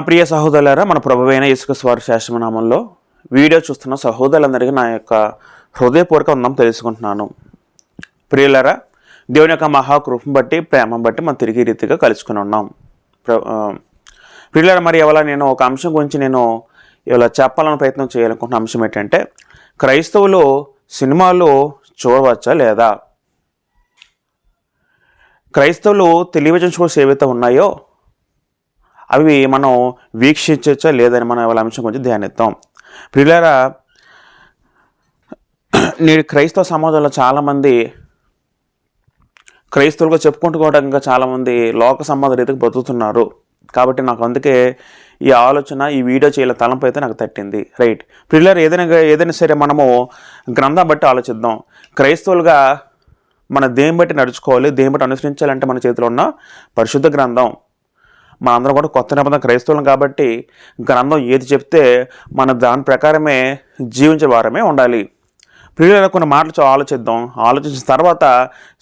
ప్రియ సహోదరులారా, మన ప్రభువైన యేసుక్రీస్తు వారి శ్రేష్ఠమైన నామములో వీడియో చూస్తున్న సహోదరులందరికీ నా యొక్క హృదయపూర్వక వందనం తెలుసుకుంటున్నాను. ప్రియులారా, దేవుని యొక్క మహాకృపను బట్టి ప్రేమను బట్టి మనం తిరిగి రీతిగా కలుసుకుని ఉన్నాం. ప్రియులారా, మరి ఇవాళ నేను ఒక అంశం గురించి ఇవాళ చెప్పాలని ప్రయత్నం చేయాలనుకుంటున్న అంశం ఏంటంటే, క్రైస్తవులు సినిమాలు చూడవచ్చా లేదా? క్రైస్తవులు టెలివిజన్ షోస్ ఏవైతే ఉన్నాయో అవి మనం వీక్షించవచ్చా లేదని మనం ఇవాళ అంశం గురించి ధ్యానిద్దాం. ప్రియులారా, నేడు క్రైస్తవ సమాజంలో చాలామంది క్రైస్తవులుగా చెప్పుకుంటుకోవడంగా చాలామంది లోక సంబంధ రీతికి బతుకుతున్నారు. కాబట్టి నాకు అందుకే ఈ ఆలోచన, ఈ వీడియో చేయాల తలంపు అయితే నాకు తట్టింది. రైట్ ప్రియులారా, ఏదైనా సరే మనము గ్రంథం బట్టి ఆలోచిద్దాం. క్రైస్తవులుగా మన దేని బట్టి నడుచుకోవాలి, దేని బట్టి అనుసరించాలంటే మన చేతిలో ఉన్న పరిశుద్ధ గ్రంథం. మనందరం కూడా కొత్త నిబంధన క్రైస్తవులం కాబట్టి గ్రంథం ఏది చెప్తే మన దాని ప్రకారమే జీవించే వారమే ఉండాలి. ప్రియుల కొన్ని మాటలు ఆలోచించిన తర్వాత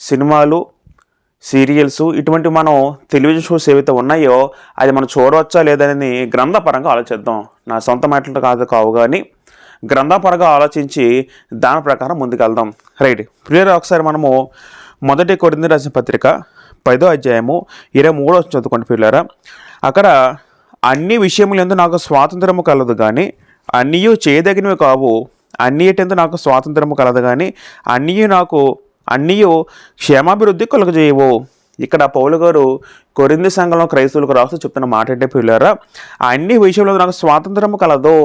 సినిమాలు, సీరియల్స్ ఇటువంటి మనం టెలివిజన్ షోస్ ఏవైతే ఉన్నాయో అది మనం చూడవచ్చా లేదని గ్రంథపరంగా ఆలోచిద్దాం. నా సొంత మాటలు కావు కానీ గ్రంథపరంగా ఆలోచించి దాని ప్రకారం ముందుకెళ్దాం. రైట్ ప్రియుల, ఒకసారి మనము 1 కొరింథీయులకు రాసిన పత్రిక 5వ అధ్యాయము 23వ చదువుకోండి ప్రియులారా. అక్కడ అన్ని విషయములందు నాకు స్వాతంత్రము కలదు కానీ అన్నీయు చేయదగినవి కావు, అన్నిటిందు నాకు స్వాతంత్రము కలదు కానీ అన్నీయు క్షేమాభివృద్ధి కలుగజేయవు. ఇక్కడ పౌలు గారు కొరింథీ సంఘంలో క్రైస్తవులకు రాస్తూ చెప్తున్న మాట అంటే ప్రియులారా, అన్ని విషయంలో నాకు స్వాతంత్రము కలదు,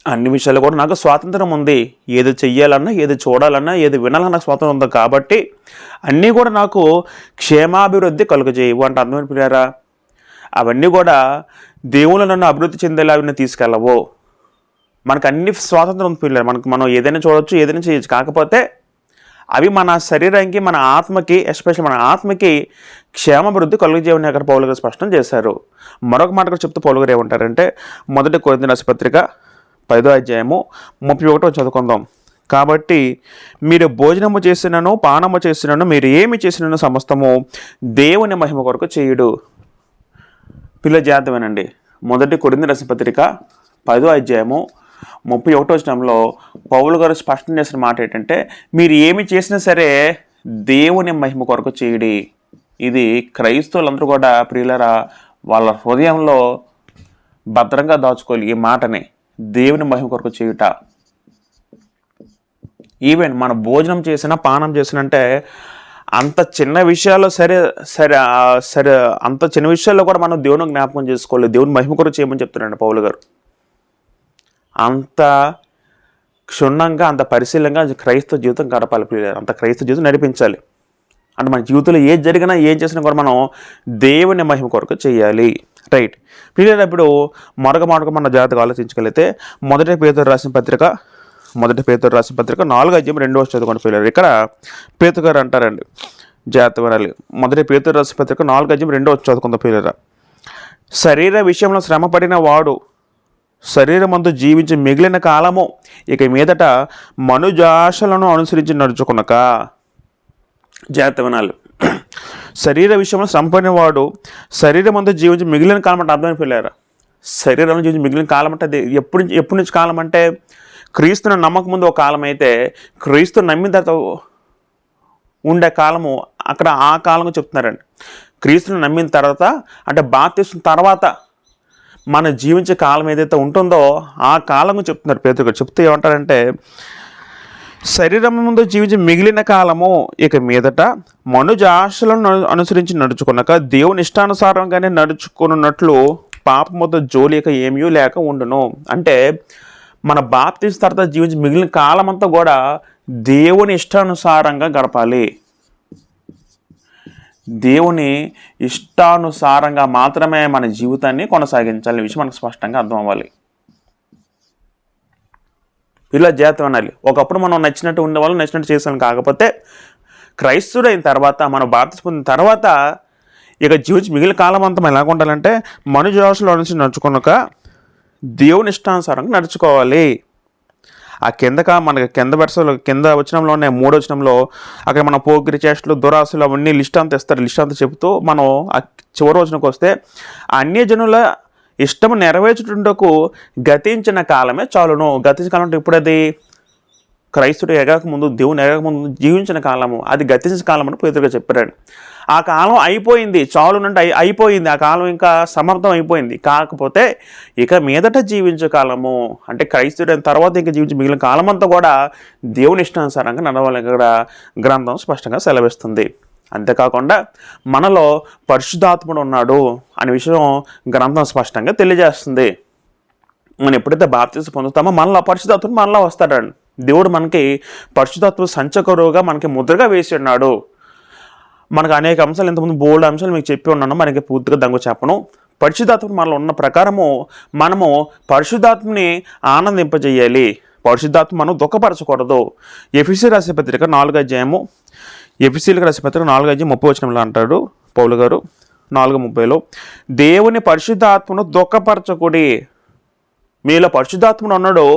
అన్ని విషయాలు కూడా నాకు స్వాతంత్రం ఉంది. ఏది చెయ్యాలన్నా, ఏది చూడాలన్నా, ఏది వినాలన్నా నాకు స్వాతంత్రం ఉంది. కాబట్టి అన్నీ కూడా నాకు క్షేమాభివృద్ధి కలుగజేయవు అంటే అర్థమైన ప్రియారా, అవన్నీ కూడా దేవుళ్ళు నన్ను అభివృద్ధి చెందేలా అవి తీసుకెళ్ళవు. మనకు అన్ని స్వాతంత్రం ఉంది పిల్లలు, మనం ఏదైనా చూడవచ్చు, ఏదైనా చేయొచ్చు. కాకపోతే అవి మన శరీరానికి, మన ఆత్మకి, ఎస్పెషల్లీ మన ఆత్మకి క్షేమాభివృద్ధి కలుగజేయని అక్కడ పౌలు గారు స్పష్టం చేశారు. మరొక మాట కూడా చెప్తూ పౌలు గారు ఏమంటారంటే 1 కొరింథీయులకు రాసిన పత్రిక 5వ అధ్యాయము 31వ చదువుకుందాం. కాబట్టి మీరు భోజనము చేసినను పానము చేసినను మీరు ఏమి చేసినను సమస్తము దేవుని మహిమ కొరకు చేయుడు. పిల్ల జాగ్రత్తమేనండి. 1 కొరింథీయులకు రాసిన పత్రిక 10వ అధ్యాయము 31వ వచనంలో పౌలు గారు స్పష్టం చేసిన మాట ఏంటంటే, మీరు ఏమి చేసినా సరే దేవుని మహిమ కొరకు చేయుడి. ఇది క్రైస్తవులందరూ కూడా ప్రియులరా వాళ్ళ హృదయంలో భద్రంగా దాచుకోవాలి ఈ మాటని, దేవుని మహిమ కొరకు చేయుట. ఈవెన్ మన భోజనం చేసినా పానం చేసిన అంటే అంత చిన్న విషయాల్లో సరే అంత చిన్న విషయాల్లో కూడా మనం దేవుని జ్ఞాపకం చేసుకోవాలి, దేవుని మహిమ కొరకు చేయమని చెప్తున్నాడు పౌలు గారు. అంత క్షుణ్ణంగా, అంత పరిశీలనగా క్రైస్తవ జీవితం గడపాలి ప్రియులారా, అంత క్రైస్తవ జీవితం నడిపించాలి. అంటే మన జీవితంలో ఏది జరిగినా, ఏం చేసినా కూడా మనం దేవుని మహిమ కొరకు చేయాలి. రైట్ ప్రియులారా, ఇప్పుడు మరొక మన జాగ్రత్తగా ఆలోచించగలిగితే 1 పేతురు రాసిన పత్రిక 4వ అధ్యాయం 2వ చదువుకోండి ప్రియులారా. ఇక్కడ పేతురు గారు అంటారండి, జాగ్రత్త వినాలి. 1 పేతురు రాసిన పత్రిక 4వ అధ్యాయం 2వ చదువుకుందాం ప్రియులారా. శరీర విషయంలో శ్రమపడిన వాడు శరీరమందు జీవించి మిగిలిన కాలము ఇక మీదట మనుజాశలను అనుసరించి నడుచుకునక. జాగ్రత్త వినాలి. శరీర విషయంలో శ్రమపడిన వాడు శరీరమందు జీవించి మిగిలిన కాలం అంటే అర్థమైన పిల్లారా, శరీరంలో జీవించి మిగిలిన కాలం అంటే అది ఎప్పటి నుంచి కాలం అంటే క్రీస్తుని నమ్మక ముందు ఒక కాలం అయితే, క్రీస్తుని నమ్మిన తర్వాత ఉండే కాలము అక్కడ ఆ కాలంగా చెప్తున్నారండి. క్రీస్తుని నమ్మిన తర్వాత అంటే బాప్తిస్మం తర్వాత మన జీవించే కాలం ఏదైతే ఉంటుందో ఆ కాలంగా చెప్తున్నారు పేతురు గారు. చెప్తూ ఏమంటారంటే, శరీరం ముందు జీవించి మిగిలిన కాలము ఇక మీదట మనుజ ఆశలను అనుసరించి నడుచుకున్నాక దేవుని ఇష్టానుసారంగానే నడుచుకున్నట్లు పాపముతో జోలిక ఏమీ లేక ఉండును. అంటే మన బాప్తిస్మం తర్వాత జీవించి మిగిలిన కాలం అంతా కూడా దేవుని ఇష్టానుసారంగా గడపాలి. దేవుని ఇష్టానుసారంగా మాత్రమే మన జీవితాన్ని కొనసాగించాలి. విషయం మనకు స్పష్టంగా అర్థం అవ్వాలి. ఇలా జాగ్రత్త అనాలి. ఒకప్పుడు మనం నచ్చినట్టు ఉండేవాళ్ళు, నచ్చినట్టు చేసాం. కాకపోతే క్రైస్తవుడు అయిన తర్వాత, మనం బాప్తిస్మం పొందిన తర్వాత ఇక జీవించి మిగిలిన కాలం అంతా మనం ఎలాగ ఉండాలంటే మనుజాశలో నుంచి నడుచుకున్నాక దేవుని ఇష్టానుసారంగా నడుచుకోవాలి. ఆ మనకి కింద వెర్సలో కింద వచనంలోనే 3వ వచనంలో అక్కడ మన పోగిరి చేష్టలు, దురాశలు అవన్నీ లిస్ట్ అంతా ఇస్తారు. లిస్ట్ అంతా చెబుతూ మనం ఆ చివరి వచనంకి వస్తే, అన్యజనుల ఇష్టము నెరవేర్చుటకు గతించిన కాలమే చాలును. గతించిన కాలం అంటే ఎప్పుడది? క్రైస్తుడు ఎగక ముందు, దేవుని ఎగక ముందు జీవించిన కాలము, అది గతించిన కాలం అని పేతురుగా చెప్పాడు. ఆ కాలం అయిపోయింది, చాలునంటే అయిపోయింది, ఆ కాలం ఇంకా సమర్థం అయిపోయింది. కాకపోతే ఇక మీదట జీవించే కాలము అంటే క్రైస్తుడు అయిన తర్వాత ఇంకా జీవించే మిగిలిన కాలం అంతా కూడా దేవుని ఇష్టానుసారంగా నడవాలి ఇక్కడ గ్రంథం స్పష్టంగా సెలవిస్తుంది. అంతేకాకుండా మనలో పరిశుద్ధాత్ముడు ఉన్నాడు అనే విషయం గ్రంథం స్పష్టంగా తెలియజేస్తుంది. మనం ఎప్పుడైతే బాప్తిసం పొందుతామో మనలో పరిశుద్ధాత్ముడు మనలో వస్తాడండి. దేవుడు మనకి పరిశుద్ధాత్మ సంచకరువుగా మనకి ముద్రగా వేసి ఉన్నాడు. మనకు అనేక అంశాలు, ఇంతకుముందు బోల్డ్ అంశాలు మీకు చెప్పి ఉన్నాను, మనకి పూర్తిగా దంగు చెప్పను. పరిశుద్ధాత్మ మనలో ఉన్న ప్రకారము మనము పరిశుద్ధాత్మని ఆనందింపజేయాలి, పరిశుద్ధాత్మ మనం దుఃఖపరచకూడదు. ఎఫెసీ రాసే పత్రిక 4వ అధ్యాయము, ఎఫెసీలకు రాసే పత్రిక 4వ అధ్యాయం 30వ వచనంలో అంటాడు పౌలు గారు 4:30లో, దేవుని పరిశుద్ధాత్మను దుఃఖపరచకుడి. మీలో పరిశుద్ధాత్ముడు ఉన్నాడు,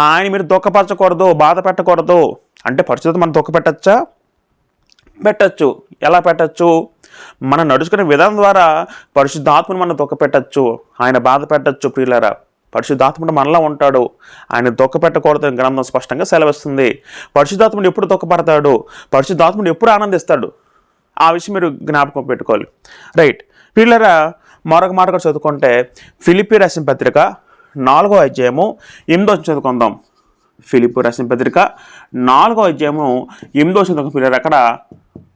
ఆయన మీరు దుఃఖపరచకూడదు, బాధ పెట్టకూడదు. అంటే పరిశుద్ధాత్మ మనం దుఃఖపెట్టచ్చా? పెట్టచ్చు. ఎలా పెట్టచ్చు? మనం నడుచుకునే విధానం ద్వారా పరిశుద్ధాత్మను మనం దుఃఖపెట్టచ్చు, ఆయన బాధ పెట్టచ్చు. ప్రియులారా, పరిశుద్ధాత్ముడు మనలో ఉంటాడు, ఆయన దుఃఖపెట్టకూడదని గ్రంథం స్పష్టంగా సెలవిస్తుంది. పరిశుద్ధాత్ముడు ఎప్పుడు దుఃఖపడతాడు? పరిశుద్ధాత్ముడు ఎప్పుడు ఆనందిస్తాడు? ఆ విషయం మీరు జ్ఞాపకం పెట్టుకోవాలి. రైట్. ప్రియులారా, మరొక మాట కూడా చదువుకుంటే ఫిలిప్పీ రాసిన పత్రిక 4వ అధ్యాయము 8వ వచనం చదువుకుందాం. ఫిలిప్పీ రాసిన పత్రిక 4వ అధ్యాయము 8వ వచనం. పిల్లలు అక్కడ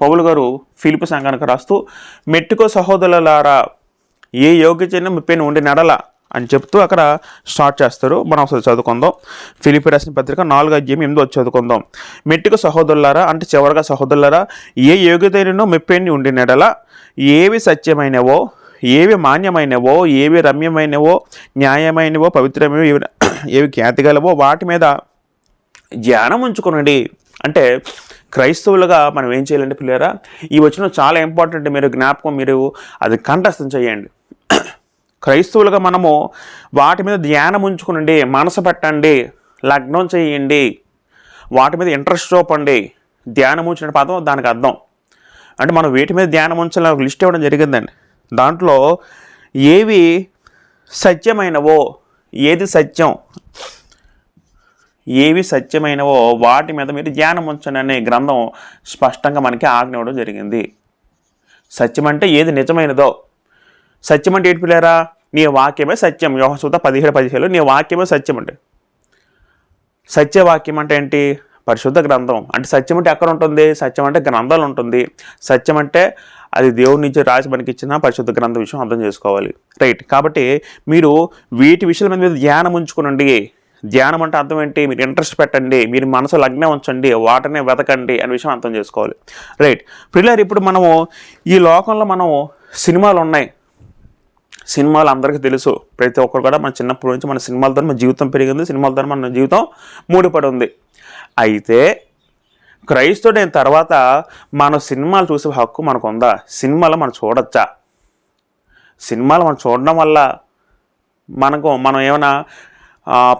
పౌలు గారు ఫిలిప్పీ సంఘానికి రాస్తూ, మెట్టుకో సహోదరులారా, ఏ యోగ్యతను మీపైన ఉండి నడల అని చెప్తూ అక్కడ స్టార్ట్ చేస్తారు. మనం ఒకసారి చదువుకుందాం. ఫిలిప్పీ రాసిన పత్రిక 4వ అధ్యాయం 8వ వచనం చదువుకుందాం. మెట్టుకో సహోదరులారా అంటే చివరిగా సహోదరులారా, ఏ యోగ్యతను మీపైన ఉండి నడల, ఏవి సత్యమైనవో, ఏవి మాన్యమైనవో, ఏవి రమ్యమైనవో, న్యాయమైనవో, పవిత్రమైనవో, ఏవి ఖ్యాతిగలవో వాటి మీద ధ్యానం ఉంచుకునండి. అంటే క్రైస్తవులుగా మనం ఏం చేయాలంటే పిల్లరా, ఈ వచనం చాలా ఇంపార్టెంట్. మీరు జ్ఞాపకం, మీరు అది కంఠస్థం చేయండి. క్రైస్తవులుగా మనము వాటి మీద ధ్యానం ఉంచుకునండి, మనసు పెట్టండి, లగ్నం చేయండి, వాటి మీద ఇంట్రెస్ట్ చూపండి. ధ్యానం ఉంచిన పదం దానికి అర్థం. అంటే మనం వీటి మీద ధ్యానం ఉంచాలని ఒక లిస్ట్ ఇవ్వడం జరిగిందండి. దాంట్లో ఏవి సత్యమైనవో, ఏది సత్యం, ఏవి సత్యమైనవో వాటి మీద మీరు ధ్యానం ఉంచండి అనే గ్రంథం స్పష్టంగా మనకి ఆజ్ఞ ఇవ్వడం జరిగింది. సత్యం అంటే ఏది నిజమైనదో. సత్యం అంటే ఏంటి పిల్లారా? నీ వాక్యమే సత్యం. యోహాను 17:15 నీ వాక్యమే సత్యం అంటే. సత్యవాక్యం అంటే ఏంటి? పరిశుద్ధ గ్రంథం. అంటే సత్యం అంటే ఎక్కడ ఉంటుంది? సత్యం అంటే గ్రంథాలు ఉంటుంది. సత్యం అంటే అది దేవుడి నుంచి రాసి మనకి ఇచ్చిన పరిశుద్ధ గ్రంథ విషయం అర్థం చేసుకోవాలి. రైట్. కాబట్టి మీరు వీటి విషయాల మీద ధ్యానం ఉంచుకునండి. ధ్యానం అంటే అర్థం ఏంటి? మీరు ఇంట్రెస్ట్ పెట్టండి, మీరు మనసు లగ్నం ఉంచండి, వాటినే వెతకండి అనే విషయం అర్థం చేసుకోవాలి. రైట్. పిల్లలు, ఇప్పుడు మనము ఈ లోకంలో మనము సినిమాలు ఉన్నాయి. సినిమాలు అందరికీ తెలుసు. ప్రతి ఒక్కరు కూడా మన చిన్నప్పటి నుంచి మన సినిమాలతో మన జీవితం పెరిగింది, సినిమాలతో మన జీవితం ముడిపడి ఉంది. అయితే క్రైస్తవుడైన తర్వాత మనం సినిమాలు చూసే హక్కు మనకు ఉందా? సినిమాలు మనం చూడొచ్చా? సినిమాలు మనం చూడడం వల్ల మనం ఏమైనా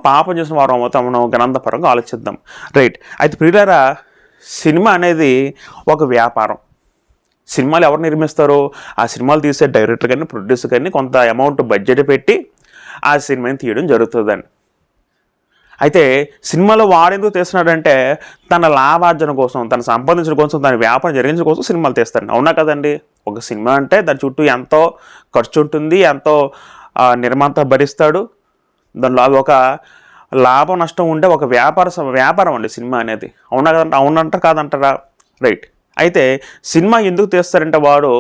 పాపం చేసిన వారు అవుతాం? మనం గ్రంథపరంగా ఆలోచిద్దాం. రైట్. అయితే ప్రియులారా, సినిమా అనేది ఒక వ్యాపారం. సినిమాలు ఎవరు నిర్మిస్తారు? ఆ సినిమాలు తీసే డైరెక్టర్ కానీ ప్రొడ్యూసర్ కానీ కొంత అమౌంట్ బడ్జెట్ పెట్టి ఆ సినిమాని తీయడం జరుగుతుందండి. అయితే సినిమాలో వాడెందుకు తీస్తున్నాడంటే తన లాభార్జన కోసం, తన సంపాదించడం కోసం, తన వ్యాపారం జరిగించడం కోసం సినిమాలు తీస్తాడు. అవునా కదండి? ఒక సినిమా అంటే దాని చుట్టూ ఎంతో ఖర్చు ఉంటుంది, ఎంతో నిర్మాత భరిస్తాడు. దానిలో అది ఒక లాభం నష్టం ఉండే ఒక వ్యాపారం అండి సినిమా అనేది. అవునా కదంటే? అవునంటారా కాదంటారా? రైట్. అయితే సినిమా ఎందుకు తీస్తారంటే వాడు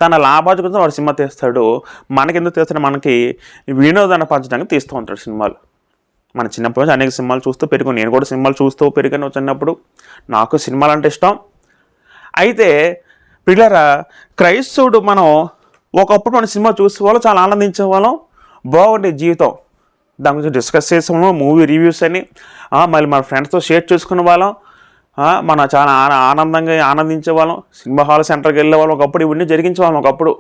తన లాభార్జన కోసం వాడు సినిమా తీస్తాడు. మనకెందుకు తీస్తాడు? మనకి వినోదాన్ని పంచడానికి తీస్తూ ఉంటాడు సినిమాలు. మన చిన్నప్పటి నుంచి అనేక సినిమాలు చూస్తూ పెరిగాను. నేను కూడా సినిమాలు చూస్తూ పెరిగాను చిన్నప్పుడు. నాకు సినిమాలు అంటే ఇష్టం. అయితే పిల్లరా, క్రైస్తవుడు మనం ఒకప్పుడు మన సినిమా చూసేవాళ్ళం, చాలా ఆనందించేవాళ్ళం, బాగుండే జీవితం. దాని గురించి డిస్కస్ చేసేవాళ్ళం, మూవీ రివ్యూస్ అని మళ్ళీ మన ఫ్రెండ్స్తో షేర్ చేసుకునే వాళ్ళం, మనం చాలా ఆనందంగా ఆనందించేవాళ్ళం. సినిమా హాల్ సెంటర్కి వెళ్ళేవాళ్ళం. ఒకప్పుడు ఇవన్నీ జరిగించేవాళ్ళం. ఒకప్పుడు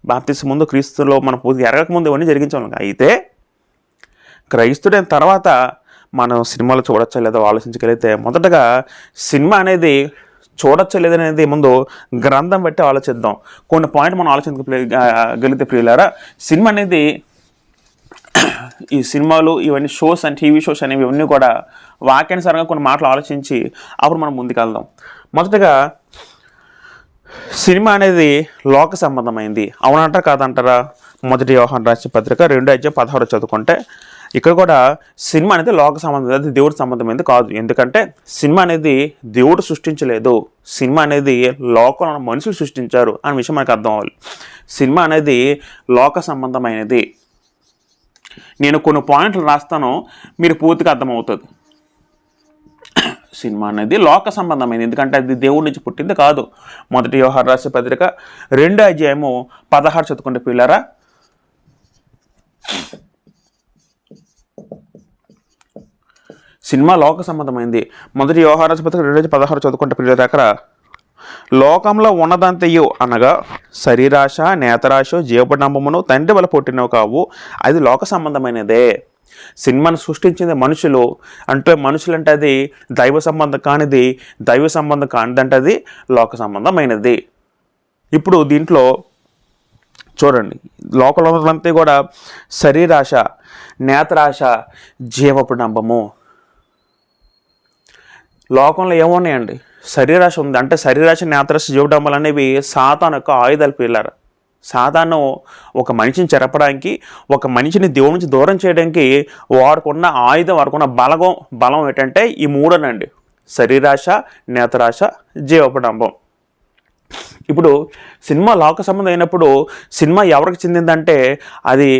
బాప్తిసం ముందు, క్రీస్తులో మన పూర్తి ఎరగకముందు ఇవన్నీ జరిగించేవాళ్ళం. అయితే క్రైస్తుడైన తర్వాత మనం సినిమాలు చూడొచ్చా లేదో ఆలోచించగలిగితే మొదటగా సినిమా అనేది చూడొచ్చా లేదనేది ముందు గ్రంథం బట్టి ఆలోచిద్దాం. కొన్ని పాయింట్ మనం ఆలోచించగలిగితే ప్రియులారా, సినిమా అనేది ఈ సినిమాలు ఇవన్నీ షోస్ అండ్ టీవీ షోస్ అనేవి ఇవన్నీ కూడా వాక్యానుసారంగా కొన్ని మాటలు ఆలోచించి అప్పుడు మనం ముందుకెళ్దాం. మొదటగా సినిమా అనేది లోక సంబంధమైంది అవునంటారా కాదంటారా? మొదటి యోహాను రాసిన పత్రిక 2:16 చదువుకుంటే ఇక్కడ కూడా సినిమా అనేది లోక సంబంధం, అది దేవుడి సంబంధమైంది కాదు. ఎందుకంటే సినిమా అనేది దేవుడు సృష్టించలేదు, సినిమా అనేది లోకంలో మనుషులు సృష్టించారు అనే విషయం మనకు అర్థం అవ్వాలి. సినిమా అనేది లోక సంబంధమైనది. నేను కొన్ని పాయింట్లు రాస్తాను, మీరు పూర్తిగా అర్థమవుతుంది. సినిమా అనేది లోక సంబంధమైనది ఎందుకంటే అది దేవుడి నుంచి పుట్టింది కాదు. మొదటి యోహాను రాసిన పత్రిక 2:16 చదువుకుంటే పిల్లరా, సినిమా లోక సంబంధమైంది. మొదటి యోహాను రాసిన పత్రిక 2:16 చదువుకుంటే పిల్లల దగ్గర లోకంలో ఉన్నదంతయు అనగా శరీరాశ, నేతరాశ, జీవపడంబమును తండ్రి వల్ల పుట్టినవి కావు, అది లోక సంబంధమైనదే. సినిమాను సృష్టించింది మనుషులు అంటే అది దైవ సంబంధం కానిది, దైవ సంబంధం కానిదంటే అది లోక సంబంధమైనది. ఇప్పుడు దీంట్లో చూడండి, లోకంలో ఉన్నదంతా కూడా శరీరాశ, నేతరాశ, జీవపడంబము. లోకంలో ఏమున్నాయండి? శరీరాశ ఉంది. అంటే శరీరాశ, నేతరాశ, జీవపడంబాలు అనేవి సాతాను యొక్క ఆయుధాలు పిల్లలు. సాతాను ఒక మనిషిని చెరపడానికి, ఒక మనిషిని దేవుడి నుంచి దూరం చేయడానికి వాడుకున్న ఆయుధం, వాడుకున్న బలం ఏంటంటే ఈ మూడనండి: శరీరాశ, నేతరాశ, జీవపడంబం. ఇప్పుడు సినిమా లోక సంబంధం అయినప్పుడు సినిమా ఎవరికి చెందిందంటే అది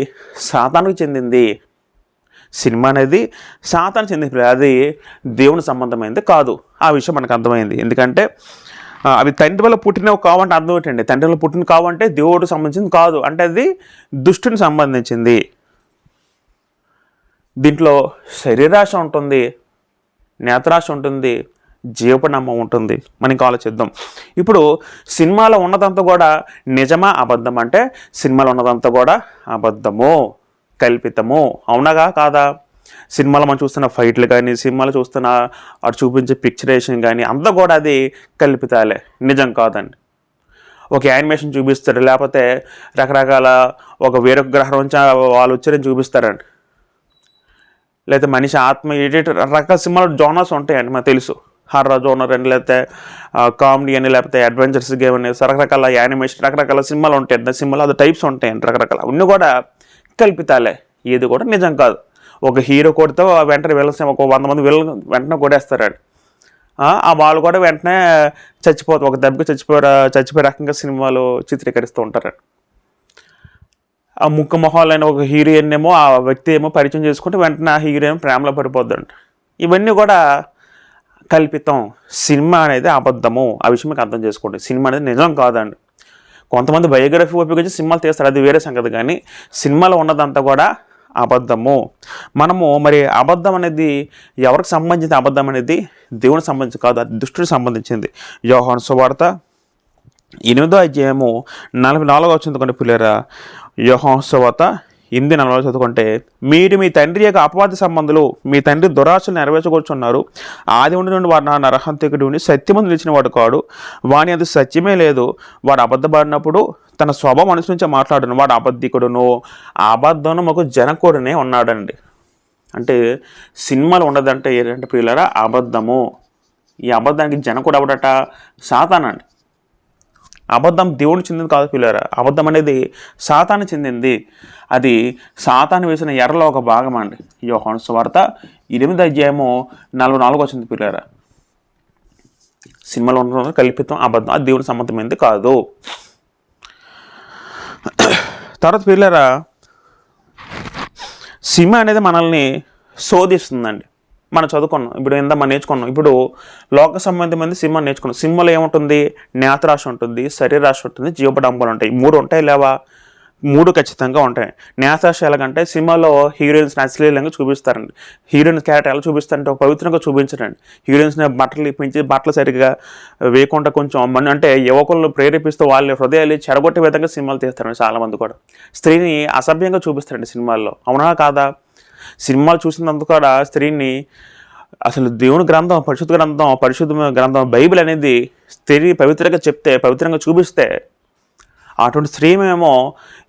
సాతానుకు చెందింది. సినిమా అనేది సాతాను చెందింది, అది దేవుని సంబంధమైనది కాదు. ఆ విషయం మనకు అర్థమైంది. ఎందుకంటే అవి తండ్రి వల్ల పుట్టినవి కావంటే అర్థం ఏంటండి? తండ్రి వల్ల పుట్టినవి కావంటే దేవుడికి సంబంధించింది కాదు, అంటే అది దుష్టుని సంబంధించింది. దీంట్లో శరీరాశ ఉంటుంది, నేత్రాశ ఉంటుంది, జీవపడంబం ఉంటుంది. మనం ఇంకా ఆలోచిద్దాం. ఇప్పుడు సినిమాలో ఉన్నదంతా కూడా నిజమా అబద్ధం అంటే సినిమాలో ఉన్నదంతా కూడా అబద్ధము, కల్పితము. అవునగా కాదా? సినిమాలో మనం చూస్తున్న ఫైట్లు కానీ, సినిమాలో చూస్తున్న అటు చూపించే పిక్చరేషన్ కానీ అంతా కూడా అది కల్పితాలే, నిజం కాదండి. ఒక యానిమేషన్ చూపిస్తారు, లేకపోతే రకరకాల వేరొక గ్రహం నుంచి వాళ్ళు వచ్చారని చూపిస్తారండి. లేకపోతే మనిషి ఆత్మ ఎడిటర్ రకరకాల సినిమాలు జోనర్స్ ఉంటాయండి, మనకు తెలుసు. హారర్ జోనర్ అని, లేకపోతే కామెడీ అని, లేకపోతే అడ్వెంచర్స్ గేమ్ అని, రకరకాల యానిమేషన్, రకరకాల సినిమాలు ఉంటాయి. సినిమాలో అది టైప్స్ ఉంటాయండి రకరకాల. అన్నీ కూడా కల్పితాలే, ఏది కూడా నిజం కాదు. ఒక హీరో కొడితే వెంటనే వెళ్ళి ఒక 100 మంది వెంటనే కొడేస్తారండి. వాళ్ళు కూడా వెంటనే చచ్చిపోతారు, ఒక దెబ్బకి చచ్చిపోయే రకంగా సినిమాలు చిత్రీకరిస్తూ ఉంటారండి. ఆ ముక్కు మొహాలైన ఒక హీరోయిన్ ఏమో ఆ వ్యక్తి ఏమో పరిచయం చేసుకుంటే వెంటనే ఆ హీరోయిన్ ప్రేమలో పడిపోద్దండి. ఇవన్నీ కూడా కల్పితం. సినిమా అనేది అబద్ధము. ఆ విషయం మీకు అర్థం చేసుకోండి. సినిమా అనేది నిజం కాదండి. కొంతమంది బయోగ్రఫీ ఉపయోగించి సినిమాలు తీస్తారు, అది వేరే సంగతి. కానీ సినిమాలో ఉన్నదంతా కూడా అబద్ధము. మనము మరి అబద్ధం అనేది ఎవరికి సంబంధించిన అబద్ధం అనేది దేవునికి సంబంధించి కాదు, అది దుష్టుడికి సంబంధించింది. యోహాను సువార్త 8వ అధ్యాయము 44వ వచనం చదువుకుంటే పిల్లరా, యోహాను సువార్త 8:40 చదువుకుంటే, మీరు మీ తండ్రి యొక్క అపవాద సంబంధులు, మీ తండ్రి దురాశలు నెరవేర్చకూర్చున్నారు. ఆది నుండి వాడు నా నరహంతకుడు సత్యమందు నిలిచిన వాడు కాడు, వాని అది సత్యమే లేదు. వాడు అబద్ధపడినప్పుడు తన స్వభావం అనుసరించే మాట్లాడును, వాడు అబద్ధికుడును, ఆ అబద్ధంను మాకు జనకుడునే ఉన్నాడండి. అంటే సినిమాలు ఉండదంటే ఏంటంటే పిల్లరా అబద్ధము. ఈ అబద్ధానికి జనకుడు ఎవడట? సాతానండి. అబద్ధం దేవుడికి చెందింది కాదు పిల్లరా. అబద్ధం అనేది సాతాను చెందింది. అది సాతాను వేసిన ఎర్రలో ఒక భాగం అండి. యోహాను సువార్త 8వ అధ్యాయము 44 వచ్చింది పిల్లరా. సినిమాలో ఉన్న కల్పితం, అబద్ధం, అది దేవుని సంబంధమైంది కాదు. తర్వాత పిల్లరా, సినిమా అనేది మనల్ని శోధిస్తుందండి. మనం చదువుకున్నాం, ఇప్పుడు మనం నేర్చుకున్నాం. ఇప్పుడు లోక సంబంధమైంది సినిమా నేర్చుకున్నాం. సినిమాలో ఏముంటుంది? నేత్రాశ ఉంటుంది, శరీరాశ ఉంటుంది, జీవపడంబాలు ఉంటాయి. 3 ఉంటాయి లేవా? 3 ఖచ్చితంగా ఉంటాయి. నేత్రాశ ఎలాగంటే సినిమాలో హీరోయిన్స్ అశ్లీలంగా చూపిస్తారండి. హీరోయిన్స్ క్యారెక్టర్ ఎలా చూపిస్తారంటే పవిత్రంగా చూపించరండి. హీరోయిన్స్ని బట్టలు ఇప్పించి బట్టలు సరిగ్గా వేయకుండా కొంచెం అంటే యువకులను ప్రేరేపిస్తూ వాళ్ళ హృదయాలు చెడగొట్టే విధంగా సినిమాలు తీస్తారండి. చాలామంది కూడా స్త్రీని అసభ్యంగా చూపిస్తారండి సినిమాల్లో. అవునా కాదా? సినిమాలు చూసినందుకు కూడా స్త్రీని అసలు దేవుని గ్రంథం, పరిశుద్ధ గ్రంథం బైబిల్ అనేది స్త్రీ పవిత్రంగా చెప్తే, పవిత్రంగా చూపిస్తే, అటువంటి స్త్రీ ఏమో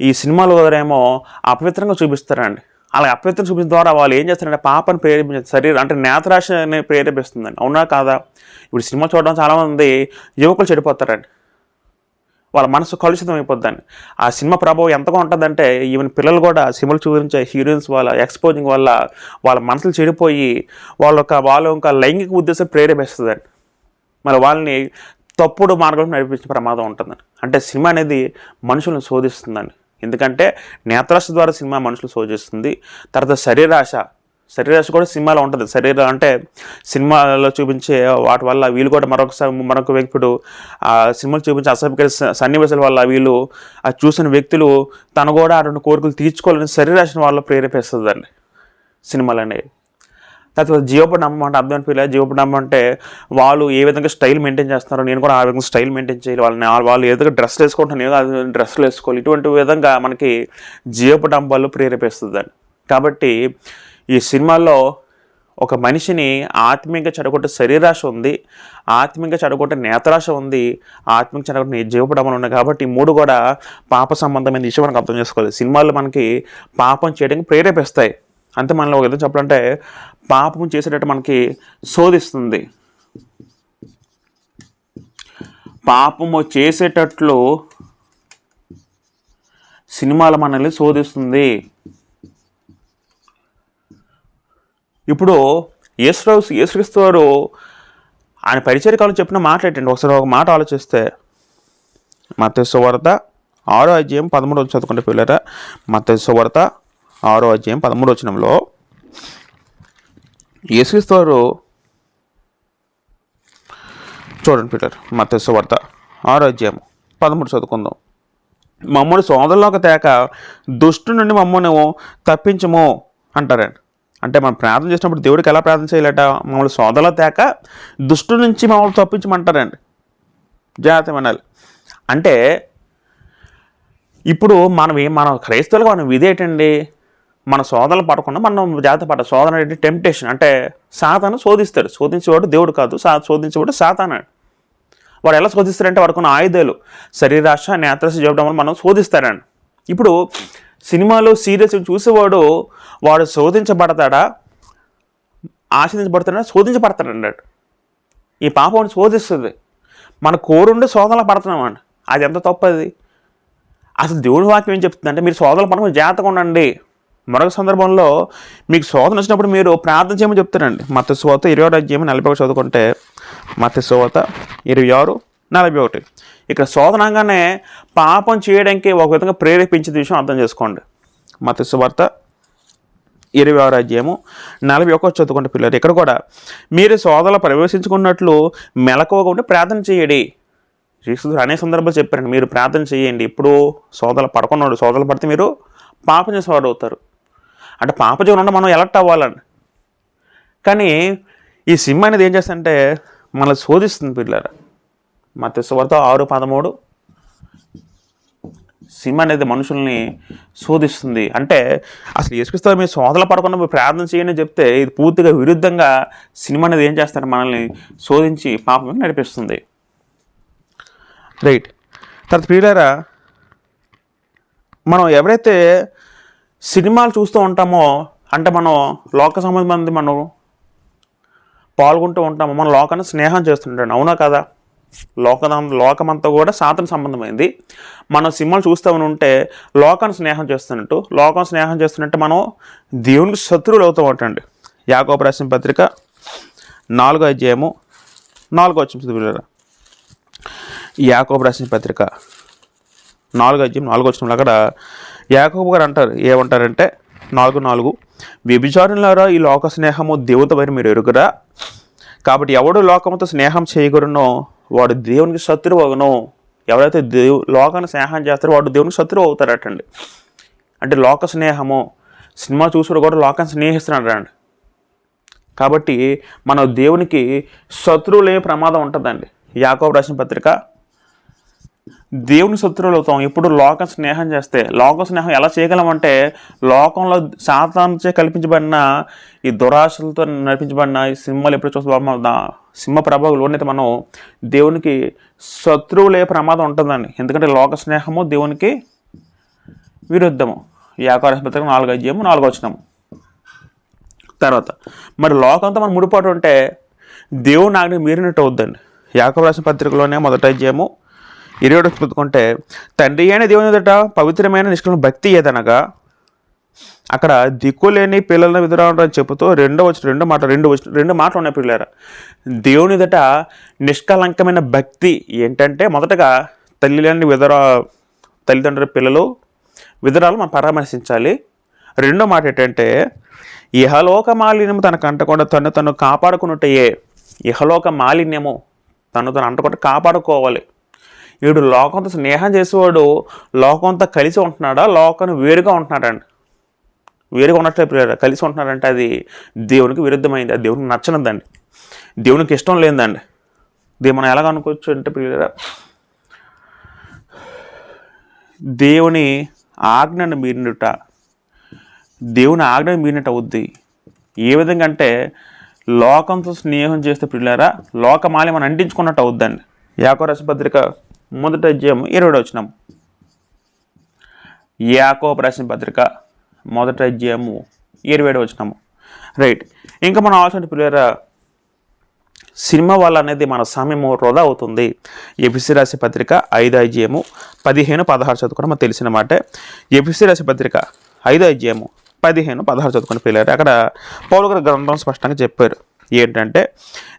ఈ సినిమాల ద్వారా ఏమో అపవిత్రంగా చూపిస్తారండి. అలా అపవిత్రం చూపించడం ద్వారా వాళ్ళు ఏం చేస్తారంటే పాపను ప్రేరేపించారు, శరీరం అంటే నేత్రాశని ప్రేరేపిస్తుందండి. అవునా కాదా? ఇప్పుడు సినిమా చూడడం చాలామంది యువకులు చెడిపోతారండి, వాళ్ళ మనసు కలుషితం అయిపోద్దండి. ఆ సినిమా ప్రభావం ఎంతగా ఉంటుందంటే ఈవెన్ పిల్లలు కూడా సినిమాలు చూపించే హీరోయిన్స్ వాళ్ళ ఎక్స్పోజింగ్ వల్ల వాళ్ళ మనసులు చెడిపోయి వాళ్ళ ఇంకా లైంగిక ఉద్దేశం ప్రేరేపిస్తుందండి. మరి వాళ్ళని తప్పుడు మార్గం నడిపించే ప్రమాదం ఉంటుందండి. అంటే సినిమా అనేది మనుషులను శోధిస్తుందండి. ఎందుకంటే నేత్రాశ ద్వారా సినిమా మనుషులు శోధిస్తుంది. తర్వాత శరీరాశ కూడా సినిమాలో ఉంటుంది. శరీరం అంటే సినిమాలో చూపించే వాటి వల్ల వీళ్ళు కూడా మరొక వ్యక్తుడు ఆ సినిమాలు చూపించే అసభ్యకర సన్నివేశాల వల్ల వీళ్ళు ఆ చూసిన వ్యక్తులు తను కూడా ఆ 2 కోరికలు తీర్చుకోవాలని శరీరాశని వాళ్ళు ప్రేరేపిస్తుందండి సినిమాలు అనేవి. తర్వాత జీవపడంబం అంటే అర్థం అనిపించలేదు. జీవపడంబం అంటే వాళ్ళు ఏ విధంగా స్టైల్ మెయింటైన్ చేస్తున్నారో నేను కూడా ఆ విధంగా స్టైల్ మెయింటైన్ చేయాలి, వాళ్ళు ఏదో డ్రెస్లు వేసుకుంటాను నేను అది డ్రెస్సులు వేసుకోవాలి, ఇటువంటి విధంగా మనకి జీవపడంబాలు ప్రేరేపిస్తుందండి. కాబట్టి ఈ సినిమాల్లో ఒక మనిషిని ఆత్మీయంగా చెడగొట్టే శరీరాశ ఉంది, ఆత్మీయంగా చెడగొట్టే నేత్రాశ ఉంది, ఆత్మీయంగా చెడగొట్టే జీవపడంబాలు ఉన్నాయి. కాబట్టి ఈ 3 కూడా పాప సంబంధమైన విషయం మనకు అర్థం చేసుకోవాలి. సినిమాలు మనకి పాపం చేయడానికి ప్రేరేపిస్తాయి. అంతే, మనలో ఒక విధంగా చెప్పాలంటే పాపం చేసేటట్టు మనకి శోధిస్తుంది. పాపము చేసేటట్లు సినిమాలు మనల్ని శోధిస్తుంది. ఇప్పుడు యేసుక్రీస్తు వారు ఆయన పరిచర్యకాలు చెప్పిన మాట్లాడండి. ఒకసారి ఒక మాట ఆలోచిస్తే మత్తయి సువార్త 6వ అధ్యాయం 13 చదువుకుంటే పిల్లరా, మత్తయి సువార్త 6వ అధ్యాయం 13 వచనంలో యేసుక్రీస్తు వారు చూడండి పిల్లలు, మత్తయి సువార్త 6వ అధ్యాయం 13 చదువుకుందాం. మమ్మల్ని సోదరులోకి తేక దుష్టు నుండి మమ్మల్ని తప్పించము అంటారండి. అంటే మనం ప్రార్థన చేసినప్పుడు దేవుడికి ఎలా ప్రార్థన చేయాలట? మమ్మల్ని సోదరులో తేక దుష్టు నుంచి మమ్మల్ని తప్పించమంటారండి. జాగ్రత్త వినాలి. అంటే ఇప్పుడు మన క్రైస్తవులుగా మనం విధేటండి, మన శోధనలు పడకుండా మనం జాగ్రత్త పడ. శోధన అంటే టెంప్టేషన్, అంటే సాతాను శోధిస్తాడు. శోధించేవాడు దేవుడు కాదు, శోధించేవాడు సాతాను. వాడు ఎలా శోధిస్తారంటే వాడుకున్న ఆయుధాలు శరీరాశ నేత్రాశ చూడడం వల్ల మనం శోధిస్తారండి. ఇప్పుడు సినిమాలు సీరియల్స్ చూసేవాడు వాడు శోధించబడతాడా, ఆశీర్దించబడతాడా? శోధించబడతాడు. ఈ పాపం శోధిస్తుంది. మన కోరుండి శోధనలు పడుతున్నామండి. అది ఎంత తప్పది? అసలు దేవుడి వాక్యం ఏం చెప్తుందంటే మీరు శోధనలు పడకుండా జాగ్రత్తగా ఉండండి. మరొక సందర్భంలో మీకు శోధన వచ్చినప్పుడు మీరు ప్రార్థన చేయమని చెప్తారండి. మత్తయి సువార్త 26వ అధ్యాయం 41 చదువుకుంటే, మత్తయి సువార్త 26:41. ఇక్కడ శోధనగానే పాపం చేయడానికి ఒక విధంగా ప్రేరేపించే విషయం అర్థం చేసుకోండి. మత్తయి సువార్త 26వ అధ్యాయము 41 చదువుకుంటే పిల్లలు, ఇక్కడ కూడా మీరు శోధనలో ప్రవేశించుకున్నట్లు మెలకువగా ఉంటే ప్రార్థన చేయడి. యేసు అనేక సందర్భాలు చెప్పారండి, మీరు ప్రార్థన చేయండి. ఇప్పుడు శోధనలు పడకున్నాడు, శోధనలు పడితే మీరు పాపం చేసేవాడు అవుతారు. అంటే పాప జీవనంలో మనం ఎలక్ట్ అవ్వాలండి. కానీ ఈ సినిమా అనేది ఏం చేస్తుందంటే మనల్ని శోధిస్తుంది పిల్లలు. మత్తయి సువార్త 6:13 సినిమా అనేది మనుషుల్ని శోధిస్తుంది. అంటే అసలు యేసుక్రీస్తు మీరు శోధనలు పడకుండా మీరు ప్రార్థన చేయండి చెప్తే ఇది పూర్తిగా విరుద్ధంగా సినిమా అనేది ఏం చేస్తారు, మనల్ని శోధించి పాపం నడిపిస్తుంది. రైట్. తర్వాత ప్రియులారా, మనం ఎవరైతే సినిమాలు చూస్తూ ఉంటామో అంటే మనం లోక సంబంధం మనం పాల్గొంటూ ఉంటామో మనం లోకాన్ని స్నేహం చేస్తుంటాం. అవునా కదా? లోకమంతా కూడా సాతాను సంబంధమైంది. మనం సినిమాలు చూస్తామని ఉంటే లోకాన్ని స్నేహం చేస్తున్నట్టు, లోకం స్నేహం చేస్తున్నట్టు మనం దేవునికి శత్రువులు అవుతూ ఉంటాండి. యాకోబు రాసిన పత్రిక 4వ అధ్యాయము 4వ వచనం. యాకోబు రాసిన పత్రిక 4వ అధ్యాయం 4వ వచనంలో అక్కడ యాకోబు గారు అంటారు, ఏమంటారంటే 4:4 వ్యభిచారులారా ఈ లోక స్నేహము దేవునితో వైరి మీరు ఎరుగురా, కాబట్టి ఎవడు లోకముతో స్నేహం చేయగలనో వాడు దేవునికి శత్రువు అగును. ఎవరైతే లోకాన్ని స్నేహం చేస్తారో వాడు దేవునికి శత్రువు అవుతారటండి. అంటే లోక స్నేహము, సినిమా చూసుడు కూడా లోకాన్ని స్నేహిస్తున్నాడు అండి. కాబట్టి మన దేవునికి శత్రువులే ప్రమాదం ఉంటుందండి. యాకోబు రాసిన పత్రిక దేవుని శత్రువులు అవుతాం ఎప్పుడు లోకం స్నేహం చేస్తే. లోక స్నేహం ఎలా చేయగలమంటే లోకంలో సాతానుచే కల్పించబడిన ఈ దురాశలతో నడిపించబడిన ఈ సినిమాలు ఎప్పుడు చూస్తే సింహ ప్రభావంలోనైతే మనం దేవునికి శత్రువులే ప్రమాదం ఉంటుందండి. ఎందుకంటే లోక స్నేహము దేవునికి విరుద్ధము. యాకోబు రాసిన పత్రిక 4:4 తర్వాత మరి లోకంతో మనం ముడిపాటు ఉంటే దేవుని ఆజ్ఞ మీరినట్టు అవుద్దండి. యాకోబు రాసిన పత్రికలోనే 1:20 చదువుకుంటే తండ్రి అయిన దేవుని ఎదుట పవిత్రమైన నిష్కలమైన భక్తి ఏదనగా, అక్కడ దిక్కులేని పిల్లలను విధురాలని చెబుతూ రెండు మాటలు ఉన్నాయి పిల్లరా. దేవుని ఎదుట నిష్కలంకమైన భక్తి ఏంటంటే మొదటగా తల్లిదండ్రుల పిల్లలు విధురాలు మనం పరామర్శించాలి. రెండో మాట ఏంటంటే ఇహలోక మాలిన్యము తనకు అంటకుండా తను కాపాడుకున్నట్టయే. ఇహలోక మాలిన్యము తను అంటకుండా కాపాడుకోవాలి. వీడు లోకంతో స్నేహం చేసేవాడు లోకంతో కలిసి ఉంటున్నాడా, లోకాన్ని వేరుగా ఉంటున్నాడండి? వేరుగా ఉన్నట్లే ప్రియులారా. కలిసి ఉంటున్నాడంటే అది దేవునికి విరుద్ధమైంది, అది దేవునికి నచ్చనిదండి, దేవునికి ఇష్టం లేదండి. ఇది మనం ఎలాగ అనుకోవచ్చు అంటే ప్రియులారా, దేవుని ఆజ్ఞను మీరినట, దేవుని ఆజ్ఞను మీరినట్టు అవుద్ది. ఏ విధంగా అంటే లోకంతో స్నేహం చేస్తే ప్రియులారా లోకమాలి మనం అంటించుకున్నట్టు అవుద్దండి. యాకోబు రాసిన పత్రిక 1:20. యాకోబు రాసిన పత్రిక 1:27. రైట్. ఇంకా మనం ఆలోచన ప్రియులారా, సినిమా వల్ల అనేది మన సమయము వృధా అవుతుంది. ఎఫెసీ రాసిన పత్రిక 5:15-16 చదువుకోవడం మనకు తెలిసిన మాట. ఎఫెసీ రాసిన పత్రిక 5:15-16 చదువుకుని పిల్లలు అక్కడ పౌలు గారు గ్రంథం స్పష్టంగా చెప్పారు. ఏంటంటే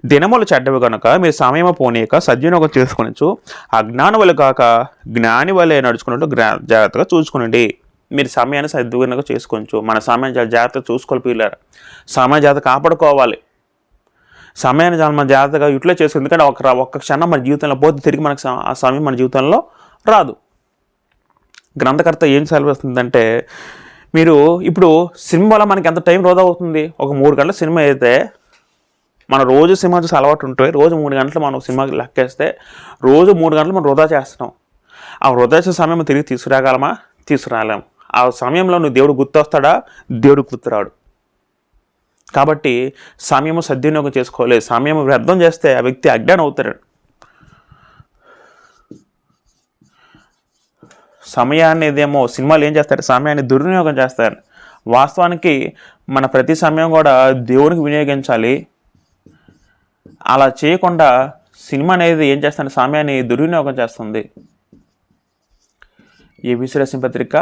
దినములు చెడ్డవి కనుక మీరు సమయము పోనీయక సద్వినియోగం చేసుకొనొచ్చు, అజ్ఞాని వల్ల కాక జ్ఞాని వల్లే నడుచుకున్నట్టు జాగ్రత్తగా చూసుకునండి. మీరు సమయాన్ని సద్వినియోగం చేసుకోవచ్చు. మన సమయం జాగ్రత్తగా చూసుకోవాలి పిల్లలు. సమయ జాగ్రత్త కాపాడుకోవాలి. సమయాన్ని మనం జాగ్రత్తగా యూటిలైజ్ చేసుకోవాలి. ఎందుకంటే ఒక్క క్షణం మన జీవితంలో పోతే తిరిగి మనకు ఆ సమయం మన జీవితంలో రాదు. గ్రంథకర్త ఏం సెలవుస్తుందంటే, మీరు ఇప్పుడు సినిమాలో మనకి ఎంత టైం వృధా అవుతుంది? ఒక 3 గంటల సినిమా అయితే మన రోజు సినిమా చూసి అలవాటు ఉంటుంది. రోజు 3 గంటలు మనం సినిమాకి లెక్కేస్తే రోజు 3 గంటలు మనం వృధా చేస్తున్నాం. ఆ వృధా చేసే సమయం తిరిగి తీసుకురాగలమా? తీసుకురాలేము. ఆ సమయంలో నువ్వు దేవుడు గుర్తొస్తాడా? దేవుడు గుర్తురాడు. కాబట్టి సమయము సద్వినియోగం చేసుకోవాలి. సమయం వ్యర్థం చేస్తే ఆ వ్యక్తి అజ్ఞానం అవుతాడు. సమయాన్ని ఏదేమో సినిమాలు ఏం చేస్తారు? సమయాన్ని దుర్వినియోగం చేస్తారు. వాస్తవానికి మన ప్రతి సమయం కూడా దేవునికి వినియోగించాలి. అలా చేయకుండా సినిమా అనేది ఏం చేస్తుంది? సమయాన్ని దుర్వినియోగం చేస్తుంది. ఎఫెసీ రాసిన పత్రిక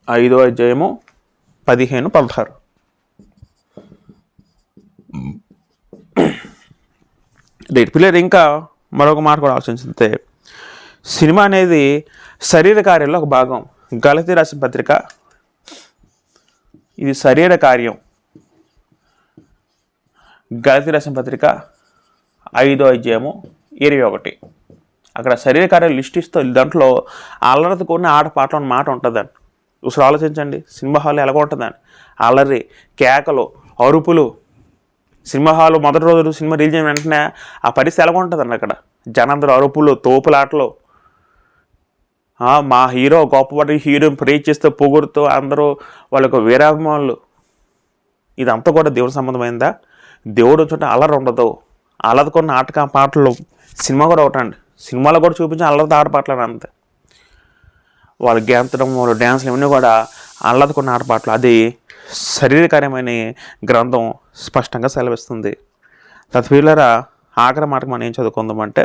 5:15-16. పిల్లలు ఇంకా మరొక మాట కూడా ఆలోచిస్తే, సినిమా అనేది శరీర కార్యంలో ఒక భాగం. గలతీ రాసిన పత్రిక, ఇది శరీర కార్యం. గలతీ రాసిన పత్రిక 5:21. అక్కడ శరీర కార్యాలు లిస్ట్ ఇస్తూ దాంట్లో అల్లరితో కూడిన ఆటపాటలు అన్న మాట ఉంటుందండి. ఒకసారి ఆలోచించండి, సినిమా హాల్ ఎలాగ ఉంటుందండి? అల్లరి, కేకలు, అరుపులు. సినిమా హాల్ మొదటి రోజు సినిమా రిలీజ్ అయిన వెంటనే ఆ పరిస్థితి ఎలాగ ఉంటుందండి? అక్కడ జనందరూ అరుపులు, తోపులాటలు, మా హీరో గొప్పవాడి హీరోని ప్రేజ్ చేస్తూ పొగుడుతూ అందరూ వాళ్ళకు వీరాభిమానులు. ఇదంతా కూడా దేవుడి సంబంధమైందా? దేవుడు చోట అల్లరి ఉండదు. అల్లరికొన్న పాటలు సినిమా కూడా ఒకటండి. సినిమాలో కూడా చూపించిన అల్లరితో ఆటపాటలు అంతే. వాళ్ళు గెంతడం, వాళ్ళు డ్యాన్స్లు ఇవన్నీ కూడా అల్లరికొన్న ఆటపాటలు. అది శరీరకార్యమైన గ్రంథం స్పష్టంగా సెలవిస్తుంది. తద్వీలరా ఆఖరి మాటకు మనం ఏం చదువుకుందామంటే,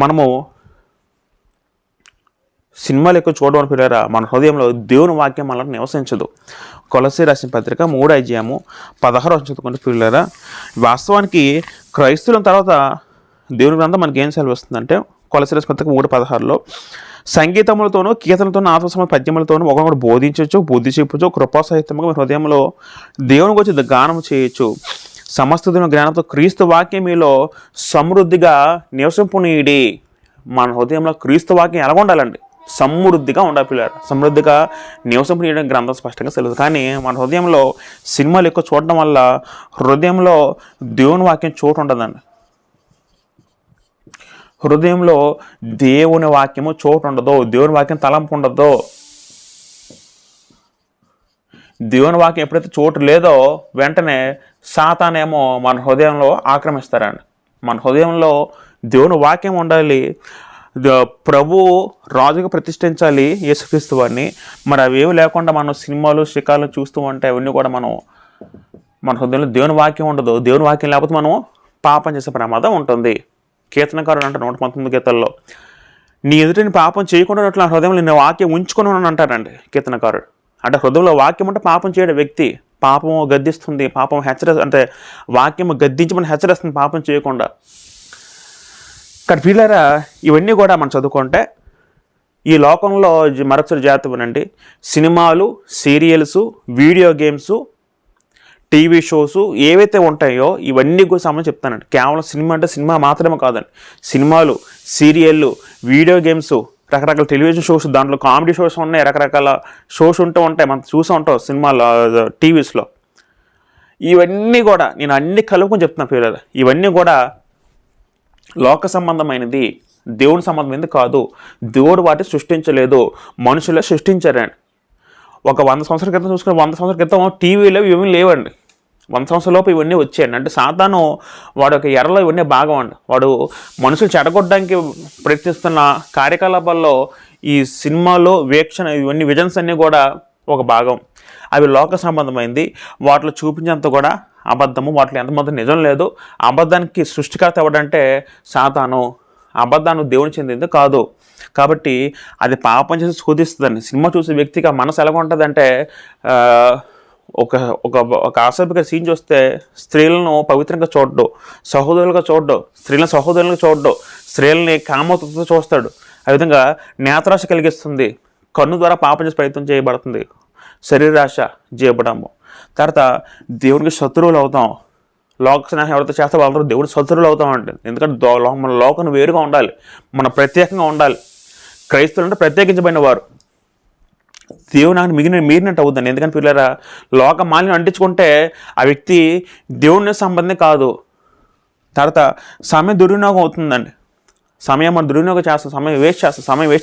మనము సినిమాలు ఎక్కువ చూడడం పిల్లరా మన హృదయంలో దేవుని వాక్యం మనకు నివసించదు. కొలస్సీ రాసిన పత్రిక 3:16 చదువుకుంటే పిల్లరా, వాస్తవానికి క్రైస్తవుల తర్వాత దేవుని గ్రంథం మనకి ఏం సెలవిస్తుందంటే, కొలస్సీ రాసిన పత్రిక 3:16లో సంగీతములతోనూ కీర్తనలతోనూ ఆత్మసమ పద్యములతోనూ ఒకరికొకరు బోధించవచ్చు, బుద్ధి చెప్పచ్చు, కృపాసహితంగా మీ హృదయంలో దేవుని గురించి గానం చేయొచ్చు. సమస్త జ్ఞానంతో క్రీస్తు వాక్యం మీలో సమృద్ధిగా నివసింపునీయుడి. మన హృదయంలో క్రీస్తు వాక్యం ఎలా ఉండాలండి? సమృద్ధిగా ఉండాలి పిల్లలు. సమృద్ధిగా నివసింపునీయడం గ్రంథం స్పష్టంగా తెలుసు. కానీ మన హృదయంలో సినిమాలు ఎక్కువ చూడడం వల్ల హృదయంలో దేవుని వాక్యం చోటు ఉండదండి. హృదయంలో దేవుని వాక్యము చోటు ఉండదు. దేవుని వాక్యం తలంపు ఉండదు. దేవుని వాక్యం ఎప్పుడైతే చోటు లేదో వెంటనే సాతానేమో మన హృదయంలో ఆక్రమిస్తారండి. మన హృదయంలో దేవుని వాక్యం ఉండాలి. ప్రభు రాజుగా ప్రతిష్ఠించాలి యేసుక్రీస్తు వారిని. మరి అవేవి లేకుండా మనం సినిమాలు షికార్లు చూస్తూ ఉంటే అవన్నీ కూడా మన హృదయంలో దేవుని వాక్యం ఉండదు. దేవుని వాక్యం లేకపోతే మనం పాపం చేసే ప్రమాదం ఉంటుంది. కీర్తనకారుడు అంటారు 119 గీతాల్లో, నీ ఎదుటిని పాపం చేయకుండా నా హృదయంలో నేను వాక్యం ఉంచుకున్నాను అంటారండి కీర్తనకారుడు. అంటే హృదయంలో వాక్యం అంటే పాపం చేయడం వ్యక్తి, పాపము గద్దిస్తుంది, పాపం అంటే వాక్యము గద్దించి మనం హెచ్చరిస్తుంది పాపం చేయకుండా. కానీ పిల్లరా ఇవన్నీ కూడా మనం చదువుకుంటే ఈ లోకంలో మరొకసారి జాగ్రత్తగానండి, సినిమాలు, serials, video games, TV shows ఏవైతే ఉంటాయో ఇవన్నీ కూడా సంబంధించి చెప్తానండి. కేవలం సినిమా అంటే సినిమా మాత్రమే కాదండి, సినిమాలు, సీరియళ్ళు, వీడియో గేమ్స్, రకరకాల టెలివిజన్ షోస్, దాంట్లో కామెడీ షోస్ ఉన్నాయి, రకరకాల షోస్ ఉంటాయి, మనం చూస్తూ ఉంటాం సినిమాలో, టీవీస్లో. ఇవన్నీ కూడా నేను అన్ని కలుపుకొని చెప్తున్నాను పిల్లలు. ఇవన్నీ కూడా లోక సంబంధమైనది, దేవుని సంబంధమైనది కాదు. దేవుడు వాటిని సృష్టించలేదు, మనుషులే సృష్టించారండి. ఒక 100 సంవత్సరాల క్రితం చూసుకుని 100 సంవత్సరాల క్రితం టీవీలో ఇవన్నీ లేవండి. 100 సంవత్సరాల లోపు ఇవన్నీ వచ్చాయండి. అంటే సాతాను వాడు ఒక ఎర్రలో ఇవన్నీ భాగం అండి. వాడు మనుషులు చెడగొట్టడానికి ప్రయత్నిస్తున్న కార్యకలాపాల్లో ఈ సినిమాలో వీక్షణ ఇవన్నీ విజన్స్ అన్నీ కూడా ఒక భాగం. అవి లోక సంబంధమైంది. వాటిలో చూపించేంత కూడా అబద్ధము, వాటిలో ఎంతమంది నిజం లేదు. అబద్ధానికి సృష్టికర్త ఎవడంటే సాతాను. అబద్ధాన్ని దేవుని చెందింది కాదు. కాబట్టి అది పాపం చేసి శోధిస్తుందండి. సినిమా చూసే వ్యక్తికి ఆ మనసు ఎలా ఉంటుందంటే, ఒక ఆసక్తిగా సీన్ చూస్తే స్త్రీలను పవిత్రంగా చూడడం, సహోదరులుగా చూడడం, స్త్రీలను సహోదరులుగా చూడడం, స్త్రీలని కామతతో చూస్తాడు. ఆ విధంగా నేత్రాశ కలిగిస్తుంది, కన్ను ద్వారా పాపం చేసే ప్రయత్నం చేయబడుతుంది, శరీరాశ చేయబడము. తర్వాత దేవునికి శత్రువులు అవుతాం. లోక స్నేహం ఎవరితో చేస్తే వాళ్ళతో దేవుని శత్రువులు అవుతామంటే, ఎందుకంటే మన లోకం వేరుగా ఉండాలి, మనం ప్రత్యేకంగా ఉండాలి. క్రైస్తవులు అంటే ప్రత్యేకించబడిన వారు. దేవుని నాకు మీరినట్టు అవుతుంది. ఎందుకంటే పిల్లరా, లోక మాలిన్యం అంటించుకుంటే ఆ వ్యక్తి దేవుని సంబంధం కాదు. తర్వాత సమయం దుర్వినియోగం అవుతుందండి. సమయం మనం దుర్వినియోగం చేస్తాం, సమయం వేస్ట్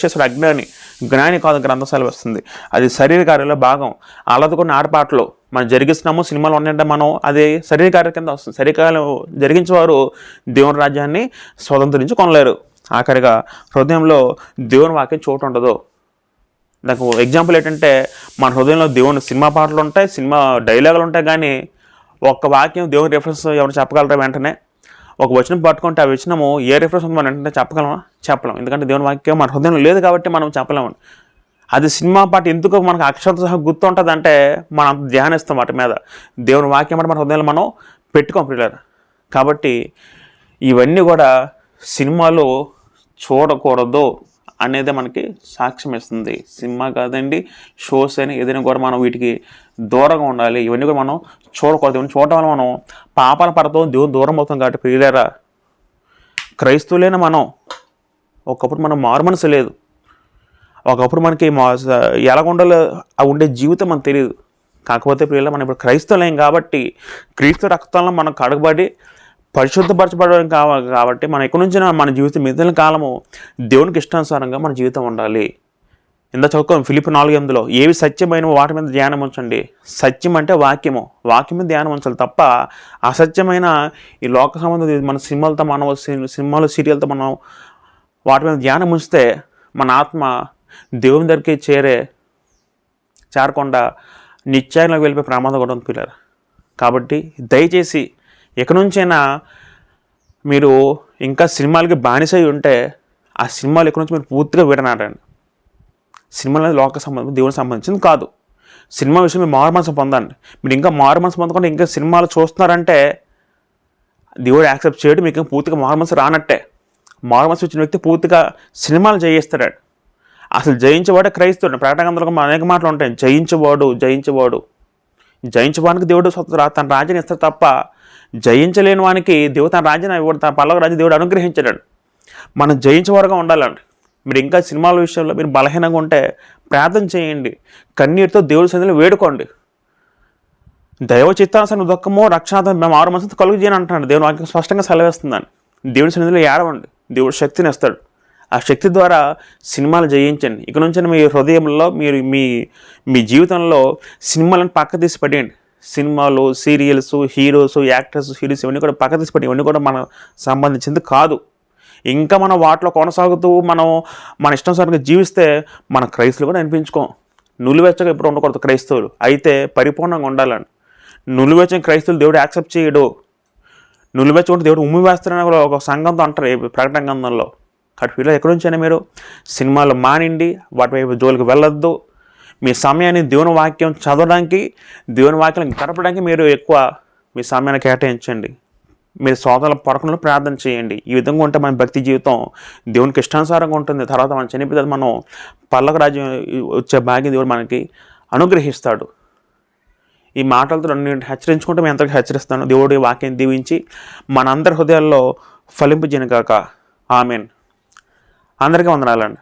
చేస్తాడు అజ్ఞాని. జ్ఞాని కాదు గ్రంథశాల వస్తుంది. అది శరీర కార్యాల భాగం. అలాది కొన్ని ఆటపాటలు మనం జరిగిస్తున్నాము, సినిమాలు ఉన్నాయంటే మనం అది శరీర కార్యం కింద వస్తుంది. శరీరకార్యం జరిగించేవారు దేవుని రాజ్యాన్ని స్వతంత్రించి కొనలేరు. ఆఖరిగా హృదయంలో దేవుని వాక్యం చోటు ఉండదు. నాకు ఎగ్జాంపుల్ ఏంటంటే, మన హృదయంలో దేవుని సినిమా పాటలు ఉంటాయి, సినిమా డైలాగులు ఉంటాయి, కానీ ఒక్క వాక్యం దేవుని రిఫరెన్స్ ఎవరు చెప్పగలరా? వెంటనే ఒక వచనం పట్టుకుంటే ఆ వచనము ఏ రిఫరెన్స్ ఉంది మనం వెంటనే చెప్పగలమా? చెప్పలేం. ఎందుకంటే దేవుని వాక్యం మన హృదయంలో లేదు కాబట్టి మనం చెప్పలేము. అది సినిమా పాట ఎందుకు మనకు అక్షరంతో సహా గుర్తుంటుంది అంటే మనం ధ్యానిస్తాం వాటి మీద. దేవుని వాక్యం అంటే మన హృదయంలో మనం పెట్టుకోం పిల్లలు. కాబట్టి ఇవన్నీ కూడా సినిమాలో చూడకూడదు అనేది మనకి సాక్ష్యం ఇస్తుంది. సినిమా కాదండి, షోస్ అని ఏదైనా కూడా మనం వీటికి దూరంగా ఉండాలి. ఇవన్నీ కూడా మనం చూడకూడదు. ఇవన్నీ చూడటం వల్ల మనం పాపాలు పడతాం, దేవుని దూరం అవుతాం. కాబట్టి ప్రియులారా, క్రైస్తవులైన మనం ఒకప్పుడు మనం మారు మనసు లేదు, ఒకప్పుడు మనకి ఎలా ఉండాలో ఉండే జీవితం మనకు తెలియదు. కాకపోతే ప్రియులారా, మనం ఇప్పుడు క్రైస్తవులేం కాబట్టి క్రీస్తు రక్తంలో మనం కడగబడి పరిశుద్ధపరచబడడం కావాలి. కాబట్టి మనం ఎక్కడి నుంచి మన జీవితం మిగిలిన కాలము దేవునికి ఇష్టానుసారంగా మన జీవితం ఉండాలి. ఇంత చదువుకోం ఫిలిప్పీ 4:8 ఏవి సత్యమైన వాటి మీద ధ్యానం ఉంచండి. సత్యం అంటే వాక్యము, వాక్యం మీద ధ్యానం ఉంచాలి తప్ప అసత్యమైన ఈ లోక సంబంధం మన సినిమాలు సీరియల్తో మనం వాటి మీద ధ్యానం ఉంచితే మన ఆత్మ దేవుని దగ్గరికి చేరకుండా నిత్యానికి వెళ్ళిపోయే ప్రమాదం కూడా ఉంది పిల్లలు. కాబట్టి దయచేసి ఎక్కడి నుంచైనా మీరు ఇంకా సినిమాలకి బానిసై ఉంటే ఆ సినిమాలు ఎక్కడి నుంచి మీరు పూర్తిగా విడనాడండి. సినిమాలు అనేది లోక సంబంధం, దేవునికి సంబంధించింది కాదు. సినిమా విషయం మీరు మారు మనసు పొందండి. మీరు ఇంకా మారు మనసు పొందకుండా ఇంకా సినిమాలు చూస్తున్నారంటే దేవుడు యాక్సెప్ట్ చేయడం, మీకు పూర్తిగా మారు మనసు రానట్టే. మారు మనసు వచ్చిన వ్యక్తి పూర్తిగా సినిమాలు జయిస్తాడు. అసలు జయించేవాడే క్రైస్తవుడు. ప్రకటన గ్రంథంలో అనేక మాటలు ఉంటాయి. జయించడానికి దేవుడు తన రాజ్యాన్ని ఇస్తాడు తప్ప జయించలేని వానికి దేవుడు తన రాజ్యాన్ని ఇవ్వడు, తన పల్లవ రాజ్యం దేవుడు అనుగ్రహించాడు. మనం జయించేవారుగా ఉండాలండి. మీరు ఇంకా సినిమాల విషయంలో మీరు బలహీనంగా ఉంటే ప్రార్థన చేయండి, కన్నీటితో దేవుడి సన్నిధిలో వేడుకోండి. దైవ చిత్తానుసారం దుఃఖము రక్షణ మేము 6 మనసుతో కలుగు చేయని అంటున్నాడు. దేవుని వాక్యం స్పష్టంగా సెలవేస్తుందని. దేవుడి సన్నిధిలో ఏడవండి, దేవుడు శక్తిని ఇస్తాడు. ఆ శక్తి ద్వారా సినిమాలు జయించండి. ఇక నుంచి మీ హృదయంలో మీరు మీ జీవితంలో సినిమాలను పక్క తీసి పడేయండి. సినిమాలు, సీరియల్స్, హీరోస్, యాక్టర్స్, హీరోస్ ఇవన్నీ కూడా పక్క తీసి పడి, ఇవన్నీ కూడా మనకు సంబంధించింది కాదు. ఇంకా మనం వాటిలో కొనసాగుతూ మనం మన ఇష్టానుసారంగా జీవిస్తే మన క్రైస్తులు కూడా అనిపించుకోం. నులివెచ్చగా ఎప్పుడు ఉండకూడదు క్రైస్తవులు, అయితే పరిపూర్ణంగా ఉండాలని. నులివెచ్చని క్రైస్తవులు దేవుడు యాక్సెప్ట్ చేయడు. నులివెచ్చకుంటే దేవుడు ఉమ్మి వేస్తారని కూడా ఒక సంఘంతో అంటారు ప్రకటన గ్రంథంలో. కాబట్టి వీళ్ళు ఎక్కడి నుంచైనా మీరు సినిమాలు మానిండి, వాటి వైపు జోలికి వెళ్ళొద్దు. మీ సమయాన్ని దేవుని వాక్యం చదవడానికి, దేవుని వాక్యాన్ని గడపడానికి మీరు ఎక్కువ మీ సమయాన్ని కేటాయించండి. మీరు సోదరుల పడకుండా ప్రార్థన చేయండి. ఈ విధంగా ఉంటే మన భక్తి జీవితం దేవునికి ఇష్టానుసారంగా ఉంటుంది. తర్వాత మనం చనిపోతే మనం పర్లోక రాజ్యం వచ్చే భాగ్యం దేవుడు మనకి అనుగ్రహిస్తాడు. ఈ మాటలతో నన్ను హెచ్చరించుకుంటే మేము ఎంతగా హెచ్చరిస్తాను. దేవుడి వాక్యం దీవించి మనందరి హృదయాల్లో ఫలింపజేయను గాక. ఆమేన్. అందరికీ వందనాలండి.